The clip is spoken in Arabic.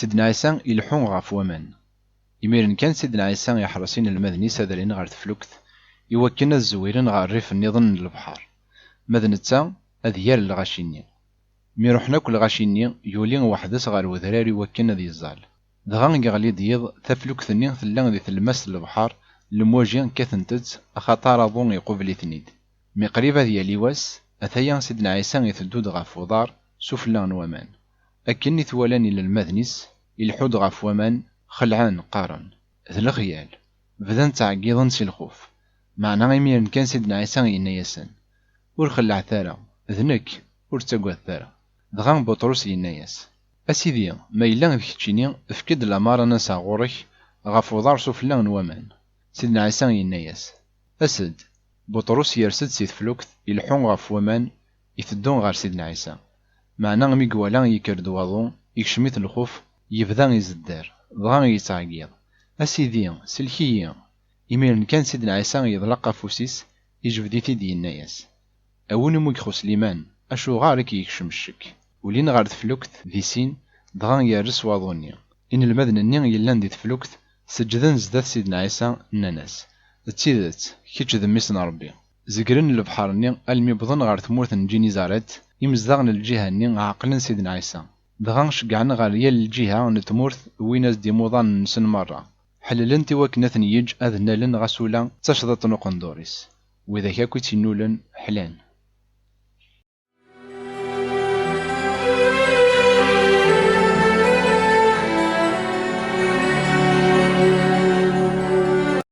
سيدنا عيسى يلحون غاف ومان. يميرن كان سيدنا عيسى يحرسين المدني سادرين غار تفلوكت يوكلنا الزويرين غار الريف النظن البحر. مدنتا أذيال الغاشيني ميروحنا كل غاشيني يولين وحدس غار وذراري وكنا ذي الزال. دغان يغلي ديض تفلوك ثنين ثلان ذي تلمس البحر لمواجين كاثنتت أخطار ظون يقوبل ثنيد. مي قريبة ذي ليواس أثيان سيدنا عيسى يثدود غاف وضار سفلان ومان. أكني ثوالاني للمذنس يلحود غاف ومان خلعان قارن ذي الغيال بدان تعقيضا سي الخوف. معنى غيميرن كان سيدنا عيسى ينايسن ور خلع ثارا ذنك ور تقوى ثارا. دغان بطرس ينايس أسيدي ما إلا ذكتشيني افكد الأمارة ناسا غورك غاف وضار سفلان ومان. سيدنا عيسى ينايس أسد بطرس يرسد سيد فلوكت يلحون غاف ومان يثدون غار سيدنا عيسى. معنى ميقوالا يكرد واضون يكشميت الخوف يبدا يزدار دغان يتعقيض. أسيدي سلكي يميرن كان سيدنا عيسى يضلق فوسيس يجبدي دي النايس أون ميخو سليمان أشو غارك يكشم الشك ولين غار تفلوكت ذي سين دغان يرس واضوني إن المدن النين يلان دي تفلوكت سجدن زدات سيدنا عيسى الناس تسيدت كيتش ذميسنا ربي زقرن البحر النين المبضن غار ثمورث نجيني زارت يمزدغن الجهة النين عقلن سيدنا عيسى دغان شقعن غار يال الجهة نتمورث ويناس دي موضان نسن مرة حللن تواكناثن يج أذنالن غسولا تشضط نقندوريس وإذا كاكو تنولن حلان.